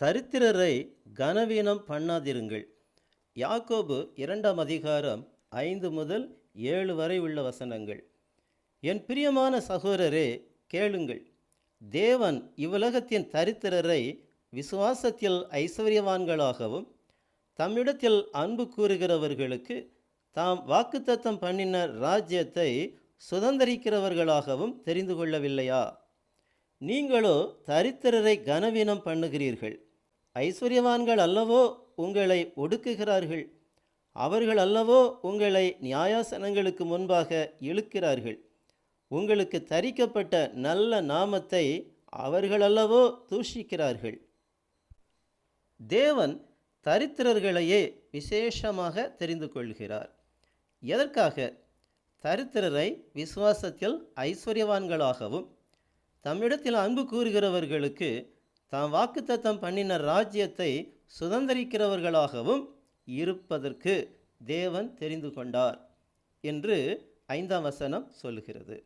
தரித்திரரை கனவீனம் பண்ணாதிருங்கள். யாக்கோபு 2ஆம் அதிகாரம் 5 முதல் 7 வரை உள்ள வசனங்கள். என் பிரியமான சகோதரரே, கேளுங்கள். தேவன் இவ்வுலகத்தின் தரித்திரரை விசுவாசத்தில் ஐஸ்வர்யவான்களாகவும் தம்மிடத்தில் அன்பு கூறுகிறவர்களுக்கு தாம் வாக்குத்தத்தம் பண்ணின ராஜ்யத்தை சுதந்தரிக்கிறவர்களாகவும் தெரிந்து கொள்ளவில்லையா? நீங்களோ தரித்திரரை கனவீனம் பண்ணுகிறீர்கள். ஐஸ்வர்யவான்கள் அல்லவோ உங்களை ஒடுக்குகிறார்கள். அவர்கள் அல்லவோ உங்களை நியாயாசனங்களுக்கு முன்பாக இழுக்கிறார்கள். உங்களுக்கு தரிக்கப்பட்ட நல்ல நாமத்தை அவர்கள் அல்லவோ தூஷிக்கிறார்கள். தேவன் தரித்திரர்களையே விசேஷமாக தெரிந்து கொள்கிறார். எதற்காக? தரித்திரரை விசுவாசத்தில் ஐஸ்வர்யவான்களாகவும் தம்மிடத்தில் அன்பு கூறுகிறவர்களுக்கு தாம் வாக்குத்தத்தம் பண்ணின ராஜ்யத்தை சுதந்தரிக்கிறவர்களாகவும் இருப்பதற்கு தேவன் தெரிந்து கொண்டார் என்று 5ஆம் வசனம் சொல்லுகிறது.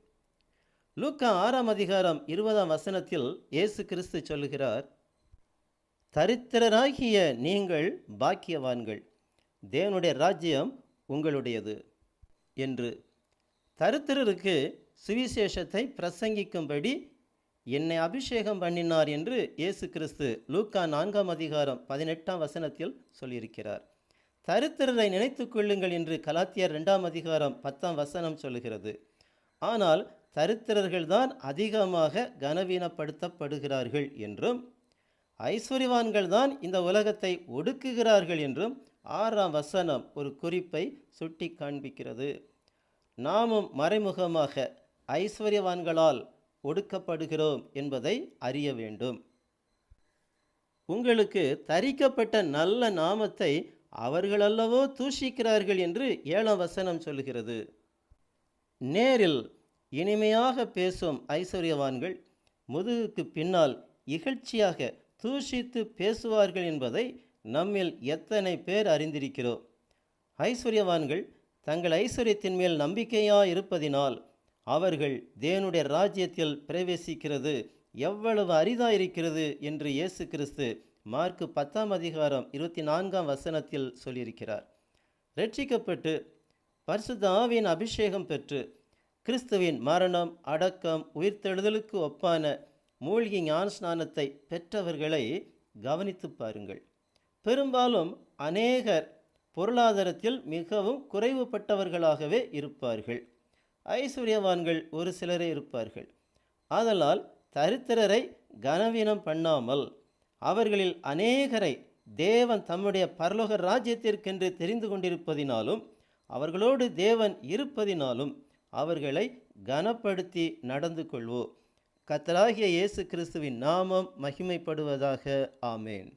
லூக்கா 6ஆம் அதிகாரம் 20ஆம் வசனத்தில் இயேசு கிறிஸ்து சொல்லுகிறார், தரித்திரராகிய நீங்கள் பாக்கியவான்கள், தேவனுடைய ராஜ்யம் உங்களுடையது என்று. தரித்திரருக்கு சுவிசேஷத்தை பிரசங்கிக்கும்படி என்னை அபிஷேகம் பண்ணினார் என்று இயேசு கிறிஸ்து லூக்கா 4ஆம் அதிகாரம் 18ஆம் வசனத்தில் சொல்லியிருக்கிறார். தரித்திரரை நினைத்து கொள்ளுங்கள் என்று கலாத்தியர் 2ஆம் அதிகாரம் 10ஆம் வசனம் சொல்லுகிறது. ஆனால் தரித்திரர்கள்தான் அதிகமாக கனவீனப்படுத்தப்படுகிறார்கள் என்றும் ஐஸ்வர்யவான்கள் தான் இந்த உலகத்தை ஒடுக்குகிறார்கள் என்றும் 6ஆம் வசனம் ஒரு குறிப்பை சுட்டி காண்பிக்கிறது. நாமும் மறைமுகமாக ஐஸ்வர்யவான்களால் ஒடுக்கப்படுகிறோம் என்பதை அறிய வேண்டும். உங்களுக்கு தரிக்கப்பட்ட நல்ல நாமத்தை அவர்கள் அல்லவோ தூஷிக்கிறார்கள் என்று 7ஆம் வசனம் சொல்லுகிறது. நேரில் இனிமையாக பேசும் ஐஸ்வர்யவான்கள் முதுகுக்கு பின்னால் இகழ்ச்சியாக தூஷித்து பேசுவார்கள் என்பதை நம்மில் எத்தனை பேர் அறிந்திருக்கிறோம். ஐஸ்வர்யவான்கள் தங்கள் ஐஸ்வர்யத்தின் மேல் நம்பிக்கையாக இருப்பதினால் அவர்கள் தேவனுடைய ராஜ்யத்தில் பிரவேசிக்கிறது எவ்வளவு அரிதாயிருக்கிறது என்று இயேசு கிறிஸ்து மார்க்கு 10ஆம் அதிகாரம் 24ஆம் வசனத்தில் சொல்லியிருக்கிறார். ரட்சிக்கப்பட்டு பரிசுத்த ஆவியின் அபிஷேகம் பெற்று கிறிஸ்துவின் மரணம், அடக்கம், உயிர்த்தெழுதலுக்கு ஒப்பான மூழ்கி ஞானஸ்நானத்தை பெற்றவர்களை கவனித்து பாருங்கள். பெரும்பாலும் அநேகர் பொருளாதாரத்தில் மிகவும் குறைவுபட்டவர்களாகவே இருப்பார்கள். ஐஸ்வர்யவான்கள் ஒரு சிலரே இருப்பார்கள். ஆதலால் தரித்திரரை கனவீனம் பண்ணாமல் அவர்களில் அநேகரை தேவன் தம்முடைய பரலோக ராஜ்யத்திற்கென்று தெரிந்து கொண்டிருப்பதினாலும் அவர்களோடு தேவன் இருப்பதினாலும் அவர்களை கனப்படுத்தி நடந்து கொள்வோம். கர்த்தராகிய இயேசு கிறிஸ்துவின் நாமம் மகிமைப்படுவதாக. ஆமேன்.